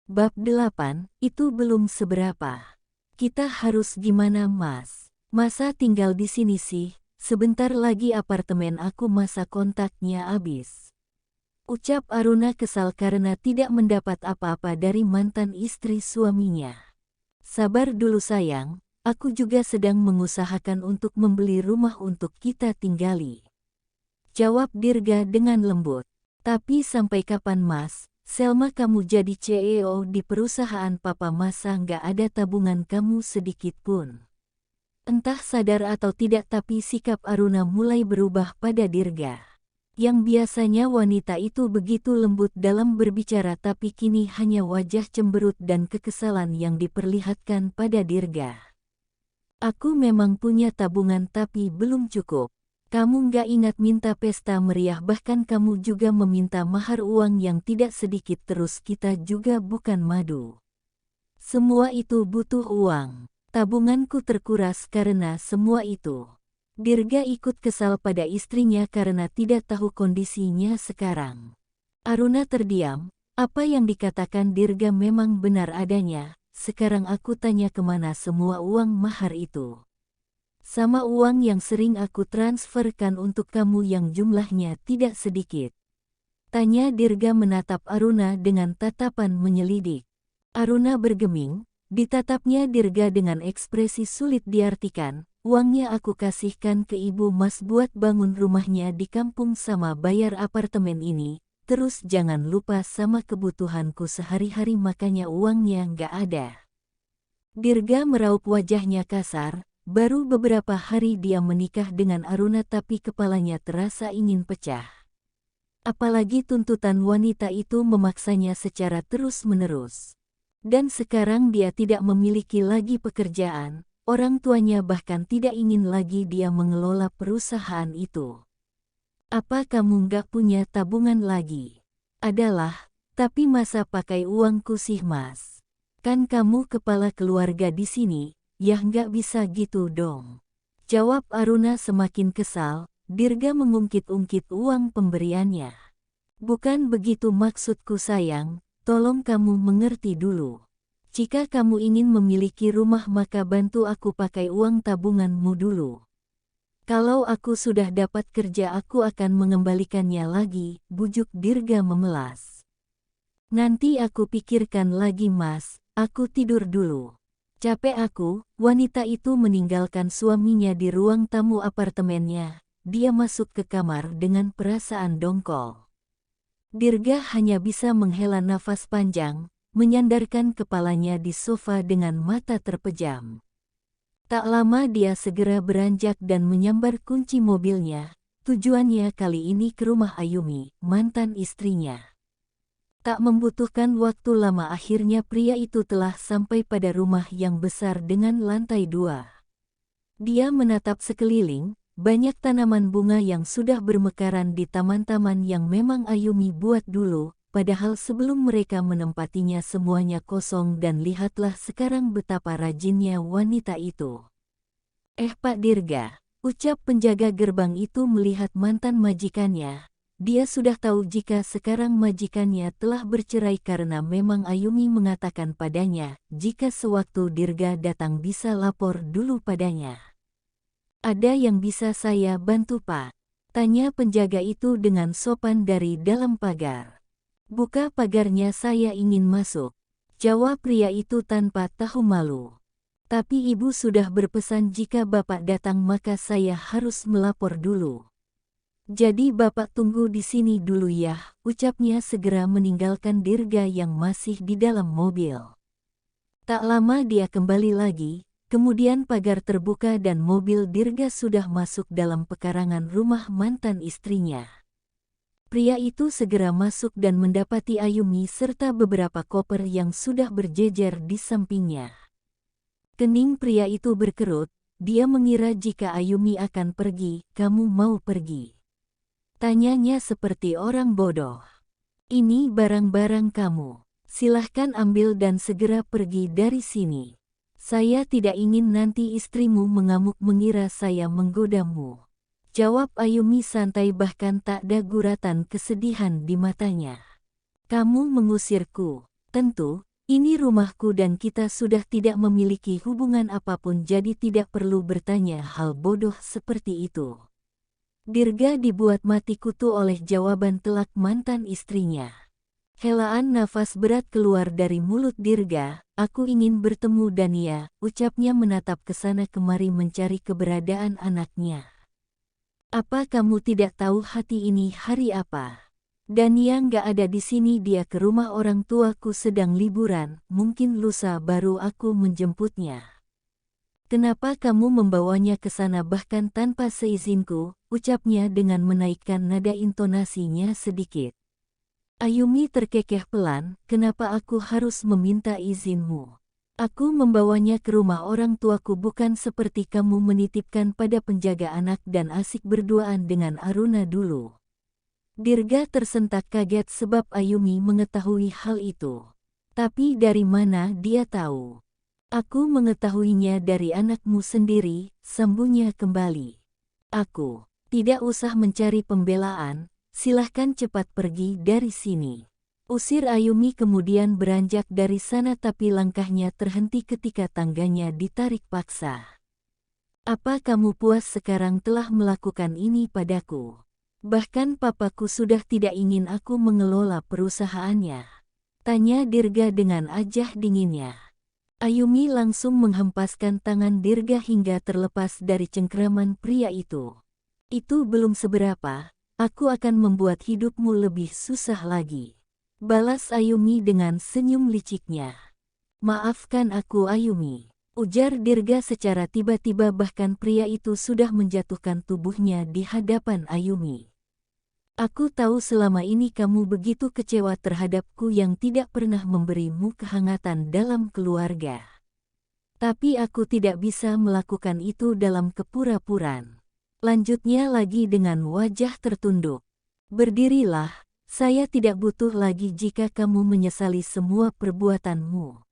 Bab 8, itu belum seberapa. Kita harus gimana, Mas? Masa tinggal di sini sih? Sebentar lagi apartemen aku masa kontaknya habis. Ucap Aruna kesal karena tidak mendapat apa-apa dari mantan istri suaminya. Sabar dulu sayang, aku juga sedang mengusahakan untuk membeli rumah untuk kita tinggali. Jawab Dirga dengan lembut. Tapi sampai kapan Mas? Selma kamu jadi CEO di perusahaan papa masa nggak ada tabungan kamu sedikit pun. Entah sadar atau tidak tapi sikap Aruna mulai berubah pada Dirga. Yang biasanya wanita itu begitu lembut dalam berbicara tapi kini hanya wajah cemberut dan kekesalan yang diperlihatkan pada Dirga. Aku memang punya tabungan tapi belum cukup. Kamu nggak ingat minta pesta meriah bahkan kamu juga meminta mahar uang yang tidak sedikit terus kita juga bukan madu. Semua itu butuh uang. Tabunganku terkuras karena semua itu. Dirga ikut kesal pada istrinya karena tidak tahu kondisinya sekarang. Aruna terdiam, apa yang dikatakan Dirga memang benar adanya, sekarang aku tanya kemana semua uang mahar itu. Sama uang yang sering aku transferkan untuk kamu yang jumlahnya tidak sedikit. Tanya Dirga menatap Aruna dengan tatapan menyelidik. Aruna bergeming, ditatapnya Dirga dengan ekspresi sulit diartikan. Uangnya aku kasihkan ke ibu Mas buat bangun rumahnya di kampung sama bayar apartemen ini. Terus jangan lupa sama kebutuhanku sehari-hari makanya uangnya nggak ada. Dirga meraup wajahnya kasar. Baru beberapa hari dia menikah dengan Aruna tapi kepalanya terasa ingin pecah. Apalagi tuntutan wanita itu memaksanya secara terus-menerus. Dan sekarang dia tidak memiliki lagi pekerjaan, orang tuanya bahkan tidak ingin lagi dia mengelola perusahaan itu. Apa kamu nggak punya tabungan lagi? Adalah, tapi masa pakai uangku sih Mas? Kan kamu kepala keluarga di sini. Ya nggak bisa gitu dong. Jawab Aruna semakin kesal, Dirga mengungkit-ungkit uang pemberiannya. Bukan begitu maksudku sayang, tolong kamu mengerti dulu. Jika kamu ingin memiliki rumah maka bantu aku pakai uang tabunganmu dulu. Kalau aku sudah dapat kerja aku akan mengembalikannya lagi, bujuk Dirga memelas. Nanti aku pikirkan lagi Mas, aku tidur dulu. Capek aku, wanita itu meninggalkan suaminya di ruang tamu apartemennya. Dia masuk ke kamar dengan perasaan dongkol. Dirga hanya bisa menghela nafas panjang, menyandarkan kepalanya di sofa dengan mata terpejam. Tak lama dia segera beranjak dan menyambar kunci mobilnya. Tujuannya kali ini ke rumah Ayumi, mantan istrinya. Tak membutuhkan waktu lama akhirnya pria itu telah sampai pada rumah yang besar dengan lantai 2. Dia menatap sekeliling, banyak tanaman bunga yang sudah bermekaran di taman-taman yang memang Ayumi buat dulu, padahal sebelum mereka menempatinya semuanya kosong dan lihatlah sekarang betapa rajinnya wanita itu. Pak Dirga, ucap penjaga gerbang itu melihat mantan majikannya. Dia sudah tahu jika sekarang majikannya telah bercerai karena memang Ayumi mengatakan padanya, jika sewaktu Dirga datang bisa lapor dulu padanya. Ada yang bisa saya bantu Pak? Tanya penjaga itu dengan sopan dari dalam pagar. Buka pagarnya saya ingin masuk. Jawab pria itu tanpa tahu malu. Tapi ibu sudah berpesan jika bapak datang maka saya harus melapor dulu. Jadi bapak tunggu di sini dulu ya, ucapnya segera meninggalkan Dirga yang masih di dalam mobil. Tak lama dia kembali lagi, kemudian pagar terbuka dan mobil Dirga sudah masuk dalam pekarangan rumah mantan istrinya. Pria itu segera masuk dan mendapati Ayumi serta beberapa koper yang sudah berjejer di sampingnya. Kening pria itu berkerut, dia mengira jika Ayumi akan pergi, kamu mau pergi? Tanyanya seperti orang bodoh. Ini barang-barang kamu. Silahkan ambil dan segera pergi dari sini. Saya tidak ingin nanti istrimu mengamuk mengira saya menggodamu. Jawab Ayumi santai bahkan tak ada guratan kesedihan di matanya. Kamu mengusirku. Tentu, Ini rumahku dan kita sudah tidak memiliki hubungan apapun, jadi tidak perlu bertanya hal bodoh seperti itu. Dirga dibuat mati kutu oleh jawaban telak mantan istrinya. Helaan nafas berat keluar dari mulut Dirga. Aku ingin bertemu Dania, ucapnya menatap ke sana kemari mencari keberadaan anaknya. Apa kamu tidak tahu hati ini hari apa? Dania nggak ada di sini, dia ke rumah orang tuaku sedang liburan, mungkin lusa baru aku menjemputnya. Kenapa kamu membawanya ke sana bahkan tanpa seizinku, ucapnya dengan menaikkan nada intonasinya sedikit. Ayumi terkekeh pelan, kenapa aku harus meminta izinmu? Aku membawanya ke rumah orang tuaku bukan seperti kamu menitipkan pada penjaga anak dan asik berduaan dengan Aruna dulu. Dirga tersentak kaget sebab Ayumi mengetahui hal itu. Tapi dari mana dia tahu? Aku mengetahuinya dari anakmu sendiri, sambungnya kembali. Aku tidak usah mencari pembelaan, silahkan cepat pergi dari sini. Usir Ayumi kemudian beranjak dari sana tapi langkahnya terhenti ketika tangganya ditarik paksa. Apa kamu puas sekarang telah melakukan ini padaku? Bahkan papaku sudah tidak ingin aku mengelola perusahaannya. Tanya Dirga dengan ajah dinginnya. Ayumi langsung menghempaskan tangan Dirga hingga terlepas dari cengkraman pria itu. Itu belum seberapa, aku akan membuat hidupmu lebih susah lagi. Balas Ayumi dengan senyum liciknya. Maafkan aku Ayumi, ujar Dirga secara tiba-tiba, bahkan pria itu sudah menjatuhkan tubuhnya di hadapan Ayumi. Aku tahu selama ini kamu begitu kecewa terhadapku yang tidak pernah memberimu kehangatan dalam keluarga. Tapi aku tidak bisa melakukan itu dalam kepura-puraan. Lanjutnya lagi dengan wajah tertunduk. Berdirilah, saya tidak butuh lagi jika kamu menyesali semua perbuatanmu.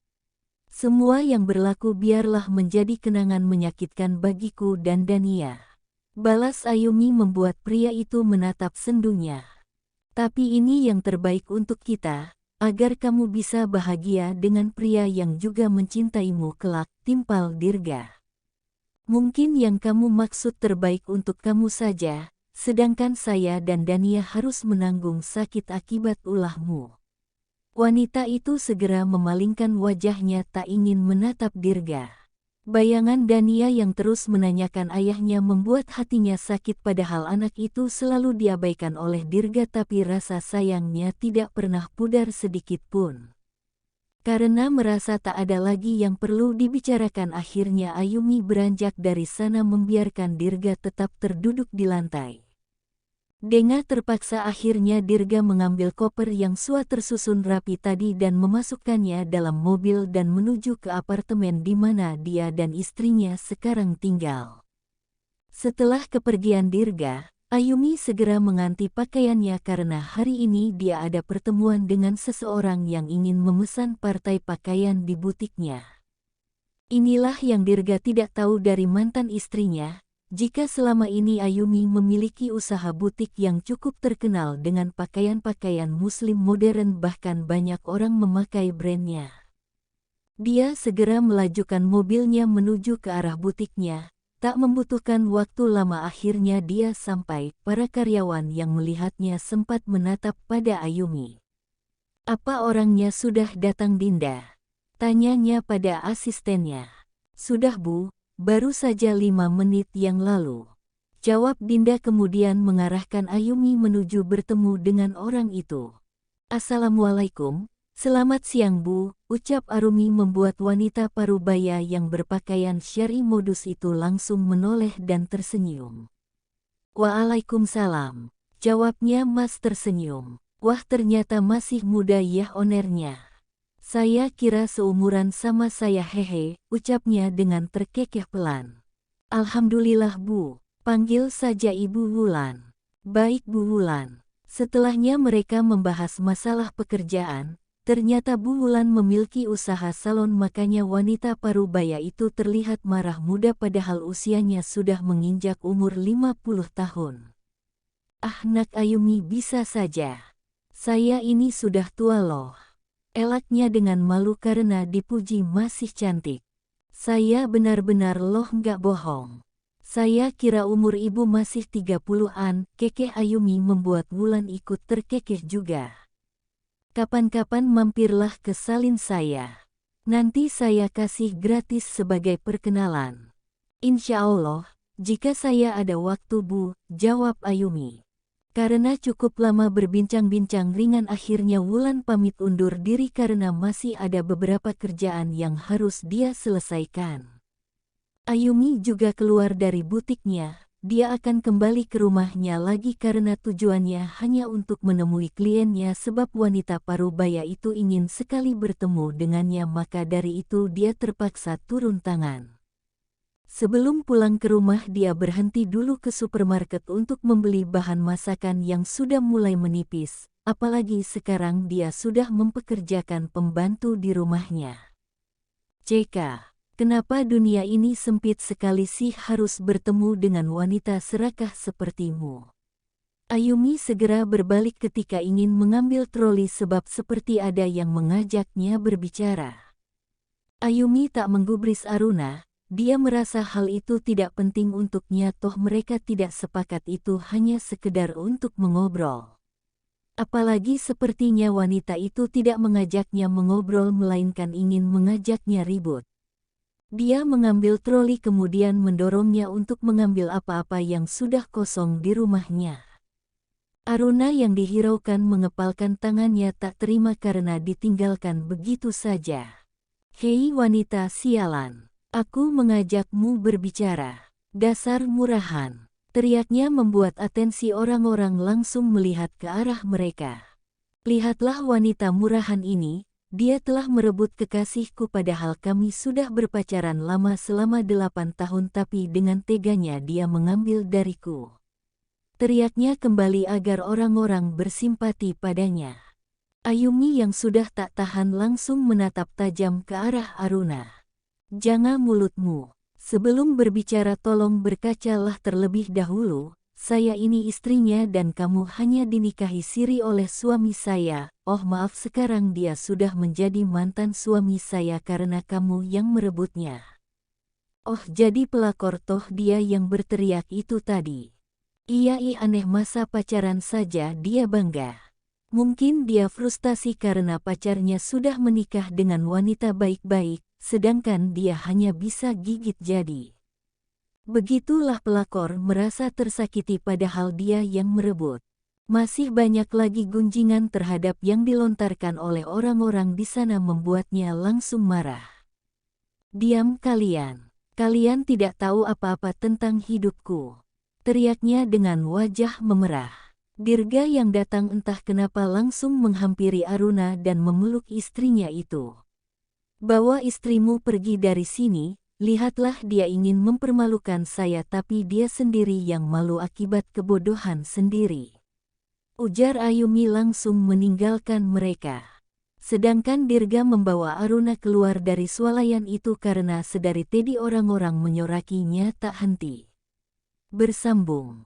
Semua yang berlaku biarlah menjadi kenangan menyakitkan bagiku dan Dania. Balas Ayumi membuat pria itu menatap sendunya. Tapi ini yang terbaik untuk kita, agar kamu bisa bahagia dengan pria yang juga mencintaimu kelak, timpal Dirga. Mungkin yang kamu maksud terbaik untuk kamu saja, sedangkan saya dan Dania harus menanggung sakit akibat ulahmu. Wanita itu segera memalingkan wajahnya tak ingin menatap Dirga. Bayangan Dania yang terus menanyakan ayahnya membuat hatinya sakit, padahal anak itu selalu diabaikan oleh Dirga, tapi rasa sayangnya tidak pernah pudar sedikit pun. Karena merasa tak ada lagi yang perlu dibicarakan, akhirnya Ayumi beranjak dari sana membiarkan Dirga tetap terduduk di lantai. Dengan terpaksa akhirnya Dirga mengambil koper yang sudah tersusun rapi tadi dan memasukkannya dalam mobil dan menuju ke apartemen di mana dia dan istrinya sekarang tinggal. Setelah kepergian Dirga, Ayumi segera mengganti pakaiannya karena hari ini dia ada pertemuan dengan seseorang yang ingin memesan partai pakaian di butiknya. Inilah yang Dirga tidak tahu dari mantan istrinya. Jika selama ini Ayumi memiliki usaha butik yang cukup terkenal dengan pakaian-pakaian muslim modern, bahkan banyak orang memakai brandnya. Dia segera melajukan mobilnya menuju ke arah butiknya, tak membutuhkan waktu lama akhirnya dia sampai. Para karyawan yang melihatnya sempat menatap pada Ayumi. Apa orangnya sudah datang Dinda? Tanyanya pada asistennya. Sudah Bu. Baru saja 5 menit yang lalu, jawab Dinda kemudian mengarahkan Ayumi menuju bertemu dengan orang itu. Assalamualaikum, selamat siang Bu, ucap Arumi membuat wanita parubaya yang berpakaian syari modus itu langsung menoleh dan tersenyum. Waalaikumsalam, jawabnya Mas tersenyum. Wah ternyata masih muda ya onernya. Saya kira seumuran sama saya, hehe, ucapnya dengan terkekeh pelan. Alhamdulillah Bu, panggil saja Ibu Wulan. Baik Bu Wulan. Setelahnya mereka membahas masalah pekerjaan, ternyata Bu Wulan memiliki usaha salon, makanya wanita parubaya itu terlihat marah muda padahal usianya sudah menginjak umur 50 tahun. Ah nak Ayumi bisa saja. Saya ini sudah tua loh. elaknya dengan malu karena dipuji masih cantik. Saya benar-benar loh nggak bohong. Saya kira umur ibu masih 30-an, kekeh Ayumi membuat Wulan ikut terkekeh juga. Kapan-kapan mampirlah ke salin saya. Nanti saya kasih gratis sebagai perkenalan. Insya Allah, jika saya ada waktu Bu, jawab Ayumi. Karena cukup lama berbincang-bincang ringan akhirnya Wulan pamit undur diri karena masih ada beberapa kerjaan yang harus dia selesaikan. Ayumi juga keluar dari butiknya. Dia akan kembali ke rumahnya lagi karena tujuannya hanya untuk menemui kliennya sebab wanita parubaya itu ingin sekali bertemu dengannya maka dari itu dia terpaksa turun tangan. Sebelum pulang ke rumah dia berhenti dulu ke supermarket untuk membeli bahan masakan yang sudah mulai menipis, apalagi sekarang dia sudah mempekerjakan pembantu di rumahnya. CK. Kenapa dunia ini sempit sekali sih harus bertemu dengan wanita serakah sepertimu? Ayumi segera berbalik ketika ingin mengambil troli sebab seperti ada yang mengajaknya berbicara. Ayumi tak menggubris Aruna, dia merasa hal itu tidak penting untuknya toh mereka tidak sepakat itu hanya sekedar untuk mengobrol. Apalagi sepertinya wanita itu tidak mengajaknya mengobrol melainkan ingin mengajaknya ribut. Dia mengambil troli kemudian mendorongnya untuk mengambil apa-apa yang sudah kosong di rumahnya. Aruna yang dihiraukan mengepalkan tangannya tak terima karena ditinggalkan begitu saja. Hei wanita sialan, aku mengajakmu berbicara. Dasar murahan, teriaknya membuat atensi orang-orang langsung melihat ke arah mereka. Lihatlah wanita murahan ini. Dia telah merebut kekasihku padahal kami sudah berpacaran lama selama 8 tahun tapi dengan teganya dia mengambil dariku. Teriaknya kembali agar orang-orang bersimpati padanya. Ayumi yang sudah tak tahan langsung menatap tajam ke arah Aruna. Jangan mulutmu. Sebelum berbicara tolong berkacalah terlebih dahulu. Saya ini istrinya dan kamu hanya dinikahi siri oleh suami saya. Oh maaf sekarang dia sudah menjadi mantan suami saya karena kamu yang merebutnya. Oh jadi pelakor toh dia yang berteriak itu tadi. Iya aneh masa pacaran saja dia bangga. Mungkin dia frustasi karena pacarnya sudah menikah dengan wanita baik-baik, sedangkan dia hanya bisa gigit jadi. Begitulah pelakor merasa tersakiti padahal dia yang merebut. Masih banyak lagi gunjingan terhadap yang dilontarkan oleh orang-orang di sana membuatnya langsung marah. Diam kalian. Kalian tidak tahu apa-apa tentang hidupku. Teriaknya dengan wajah memerah. Dirga yang datang entah kenapa langsung menghampiri Aruna dan memeluk istrinya itu. Bawa istrimu pergi dari sini. Lihatlah dia ingin mempermalukan saya tapi dia sendiri yang malu akibat kebodohan sendiri. Ujar Ayumi langsung meninggalkan mereka. Sedangkan Dirga membawa Aruna keluar dari swalayan itu karena sedari tadi orang-orang menyorakinya tak henti. Bersambung.